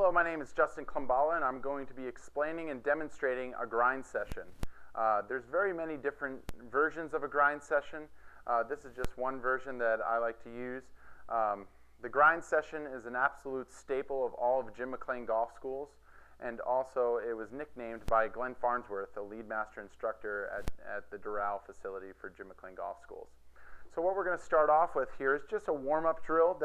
Hello, my name is Justin Klemballa, and I'm going to be explaining and demonstrating a grind session. There's very many different versions of a grind session. This is just one version that I like to use. The grind session is an absolute staple of all of Jim McLean golf schools, and also it was nicknamed by Glenn Farnsworth, the lead master instructor at the Doral facility for Jim McLean golf schools. So what we're going to start off with here is just a warm-up drill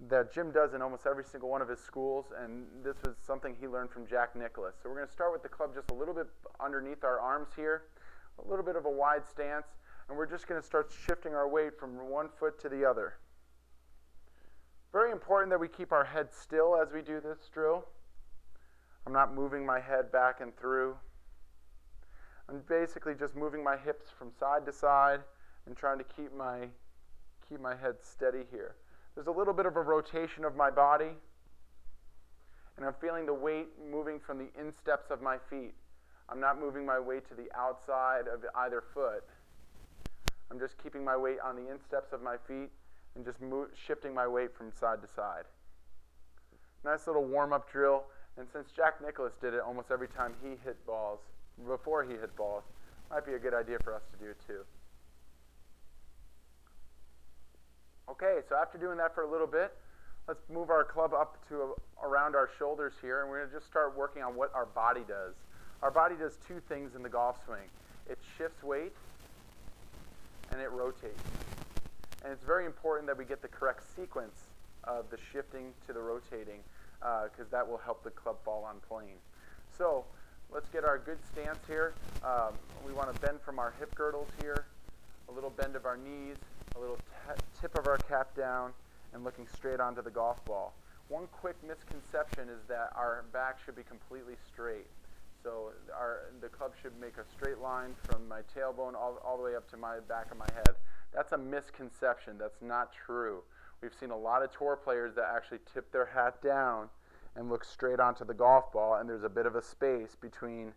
that Jim does in almost every single one of his schools, and this was something he learned from Jack Nicklaus. So we're going to start with the club just a little bit underneath our arms here, a little bit of a wide stance, and we're just going to start shifting our weight from one foot to the other. Very important that we keep our head still as we do this drill. I'm not moving my head back and through. I'm basically just moving my hips from side to side and trying to keep my head steady here. There's a little bit of a rotation of my body, and I'm feeling the weight moving from the insteps of my feet. I'm not moving my weight to the outside of either foot. I'm just keeping my weight on the insteps of my feet and just shifting my weight from side to side. Nice little warm-up drill, and since Jack Nicklaus did it almost every time he hit balls, before he hit balls, might be a good idea for us to do it too. Okay, so after doing that for a little bit, let's move our club up to around our shoulders here, and we're going to just start working on what our body does. Our body does two things in the golf swing. It shifts weight, and it rotates. And it's very important that we get the correct sequence of the shifting to the rotating, because that will help the club fall on plane. So let's get our good stance here. We want to bend from our hip girdles here, a little bend of our knees, a little tip of our cap down, and looking straight onto the golf ball. One quick misconception is that our back should be completely straight. So the club should make a straight line from my tailbone all the way up to my back of my head. That's a misconception. That's not true. We've seen a lot of tour players that actually tip their hat down and look straight onto the golf ball, and there's a bit of a space between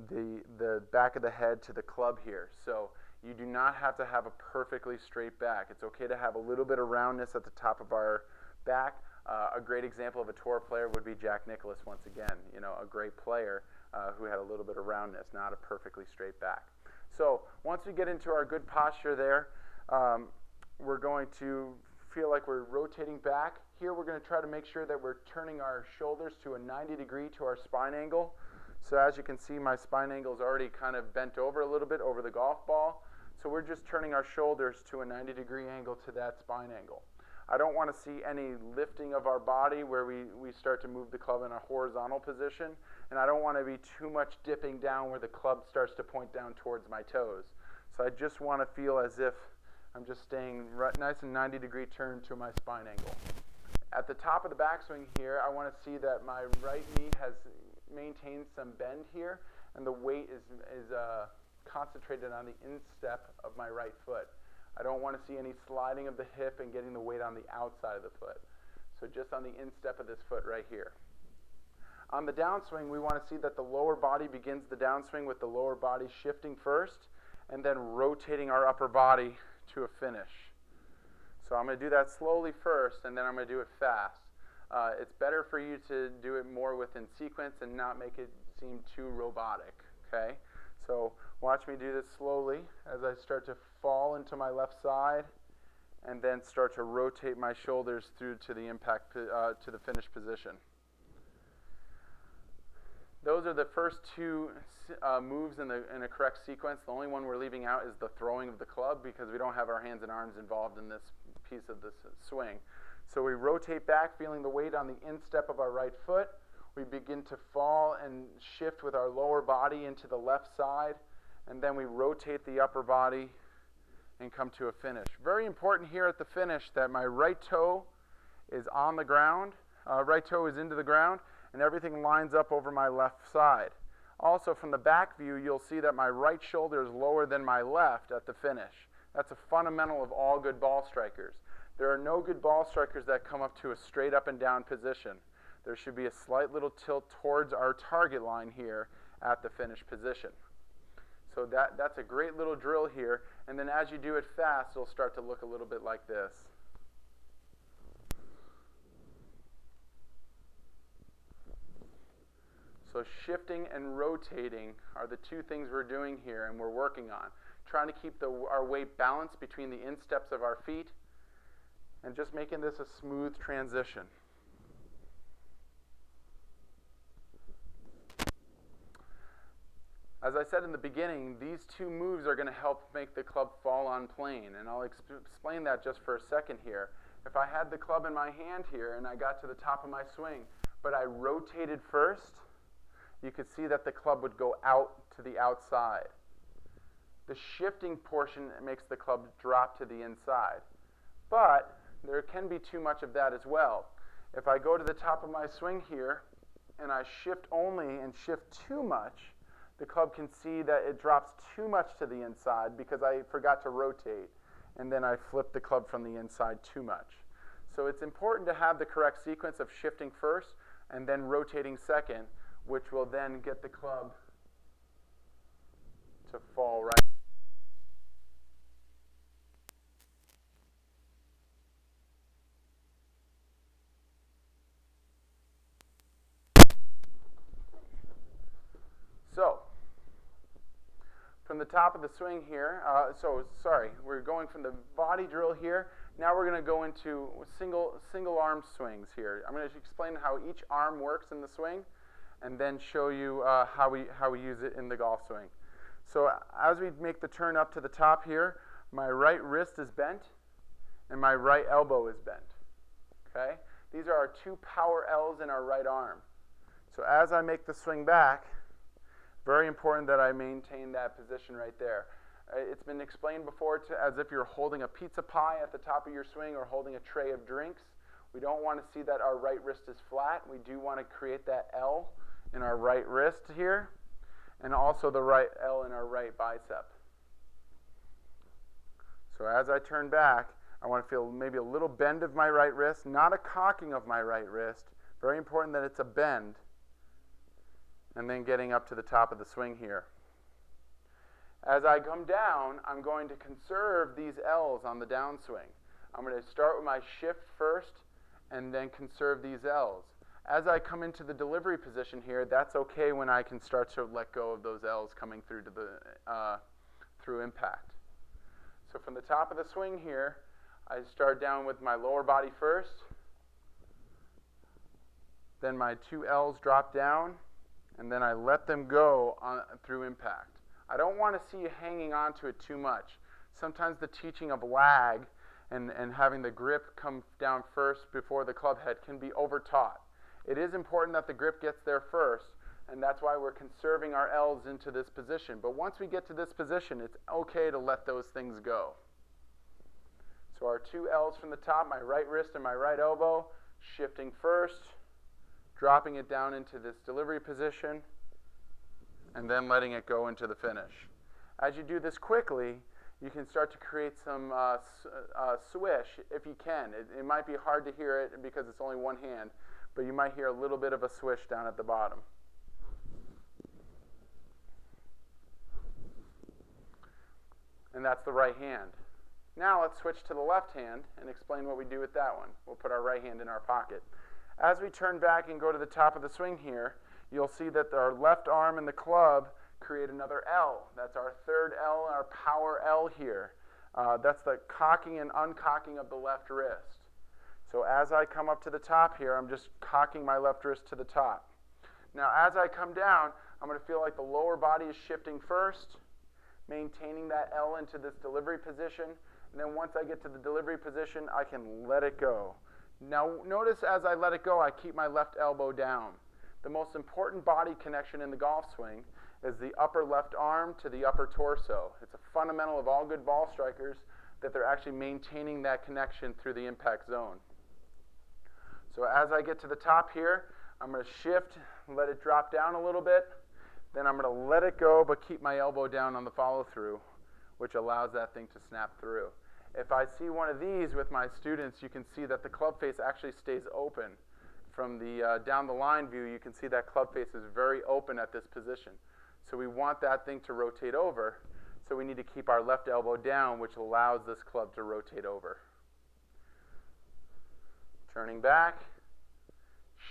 the back of the head to the club here. So you do not have to have a perfectly straight back. It's okay to have a little bit of roundness at the top of our back. A great example of a tour player would be Jack Nicklaus, once again. You know, a great player who had a little bit of roundness, not a perfectly straight back. So once we get into our good posture there, we're going to feel like we're rotating back. Here we're going to try to make sure that we're turning our shoulders to a 90 degree to our spine angle. So as you can see, my spine angle is already kind of bent over a little bit over the golf ball. So we're just turning our shoulders to a 90 degree angle to that spine angle. I don't want to see any lifting of our body where we start to move the club in a horizontal position, and I don't want to be too much dipping down where the club starts to point down towards my toes. So I just want to feel as if I'm just staying right, nice and 90 degree turn to my spine angle. At the top of the backswing here, I want to see that my right knee has maintained some bend here, and the weight is concentrated on the instep of my right foot. I don't want to see any sliding of the hip and getting the weight on the outside of the foot. So just on the instep of this foot right here. On the downswing, we want to see that the lower body begins the downswing with the lower body shifting first and then rotating our upper body to a finish. So I'm going to do that slowly first, and then I'm going to do it fast. It's better for you to do it more within sequence and not make it seem too robotic, okay? So watch me do this slowly as I start to fall into my left side and then start to rotate my shoulders through to the impact, to the finished position. Those are the first two moves in a correct sequence. The only one we're leaving out is the throwing of the club because we don't have our hands and arms involved in this piece of this swing. So we rotate back, feeling the weight on the instep of our right foot. We begin to fall and shift with our lower body into the left side, and then we rotate the upper body and come to a finish. Very important here at the finish that my right toe is on the ground, right toe is into the ground, and everything lines up over my left side. Also, from the back view, you'll see that my right shoulder is lower than my left at the finish. That's a fundamental of all good ball strikers. There are no good ball strikers that come up to a straight up and down position. There should be a slight little tilt towards our target line here at the finished position. So that's a great little drill here. And then as you do it fast, it'll start to look a little bit like this. So shifting and rotating are the two things we're doing here and we're working on. Trying to keep our weight balanced between the insteps of our feet and just making this a smooth transition. As I said in the beginning, these two moves are going to help make the club fall on plane, and I'll explain that just for a second here. If I had the club in my hand here and I got to the top of my swing, but I rotated first, you could see that the club would go out to the outside. The shifting portion makes the club drop to the inside. But there can be too much of that as well. If I go to the top of my swing here and I shift only and shift too much, the club can see that it drops too much to the inside because I forgot to rotate, and then I flip the club from the inside too much. So it's important to have the correct sequence of shifting first and then rotating second, which will then get the club to fall right. So, from the top of the swing here, we're going from the body drill here. Now we're going to go into single arm swings here. I'm going to explain how each arm works in the swing and then show you how we use it in the golf swing. So as we make the turn up to the top here, my right wrist is bent and my right elbow is bent. Okay? These are our two power L's in our right arm. So as I make the swing back, very important that I maintain that position right there. It's been explained before as if you're holding a pizza pie at the top of your swing or holding a tray of drinks. We don't want to see that our right wrist is flat. We do want to create that L in our right wrist here, and also the right L in our right bicep. So as I turn back, I want to feel maybe a little bend of my right wrist, not a cocking of my right wrist. Very important that it's a bend. And then getting up to the top of the swing here. As I come down, I'm going to conserve these L's on the downswing. I'm going to start with my shift first and then conserve these L's. As I come into the delivery position here, that's okay when I can start to let go of those L's coming through to the through impact. So from the top of the swing here, I start down with my lower body first. Then my two L's drop down, and then I let them go through impact. I don't want to see you hanging on to it too much. Sometimes the teaching of lag and having the grip come down first before the club head can be overtaught. It is important that the grip gets there first, and that's why we're conserving our L's into this position. But once we get to this position, it's okay to let those things go. So our two L's from the top, my right wrist and my right elbow, shifting first, dropping it down into this delivery position, and then letting it go into the finish. As you do this quickly, you can start to create some swish if you can. It might be hard to hear it because it's only one hand, but you might hear a little bit of a swish down at the bottom. And that's the right hand. Now let's switch to the left hand and explain what we do with that one. We'll put our right hand in our pocket. As we turn back and go to the top of the swing here, you'll see that our left arm and the club create another L. That's our third L, our power L here. That's the cocking and uncocking of the left wrist. So as I come up to the top here, I'm just cocking my left wrist to the top. Now as I come down, I'm going to feel like the lower body is shifting first, maintaining that L into this delivery position. And then once I get to the delivery position, I can let it go. Now notice as I let it go, I keep my left elbow down. The most important body connection in the golf swing is the upper left arm to the upper torso. It's a fundamental of all good ball strikers that they're actually maintaining that connection through the impact zone. So as I get to the top here, I'm going to shift, let it drop down a little bit. Then I'm going to let it go, but keep my elbow down on the follow-through, which allows that thing to snap through. If I see one of these with my students, you can see that the club face actually stays open. From the down the line view, you can see that club face is very open at this position. So we want that thing to rotate over. So we need to keep our left elbow down, which allows this club to rotate over. Turning back,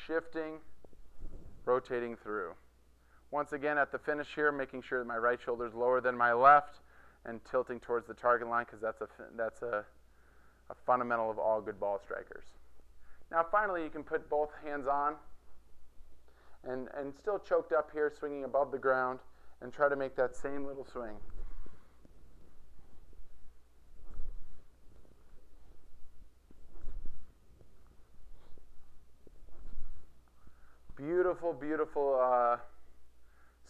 shifting, rotating through. Once again, at the finish here, making sure that my right shoulder is lower than my left and tilting towards the target line, because that's a fundamental of all good ball strikers. Now finally, you can put both hands on and still choked up here, swinging above the ground, and try to make that same little swing. Beautiful, beautiful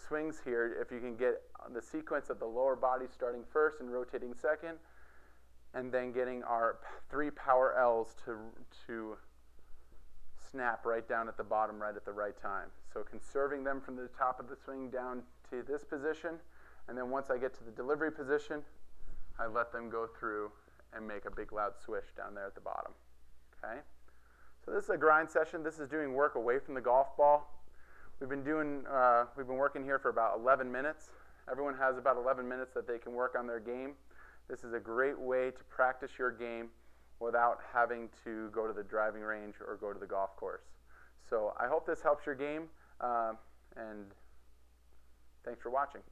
swings here. If you can get the sequence of the lower body starting first and rotating second, and then getting our 3 power L's to snap right down at the bottom right at the right time. So conserving them from the top of the swing down to this position, and then once I get to the delivery position, I let them go through and make a big loud swish down there at the bottom. Okay? So this is a grind session. This is doing work away from the golf ball. We've been working here for about 11 minutes. Everyone has about 11 minutes that they can work on their game. This is a great way to practice your game without having to go to the driving range or go to the golf course. So I hope this helps your game, and thanks for watching.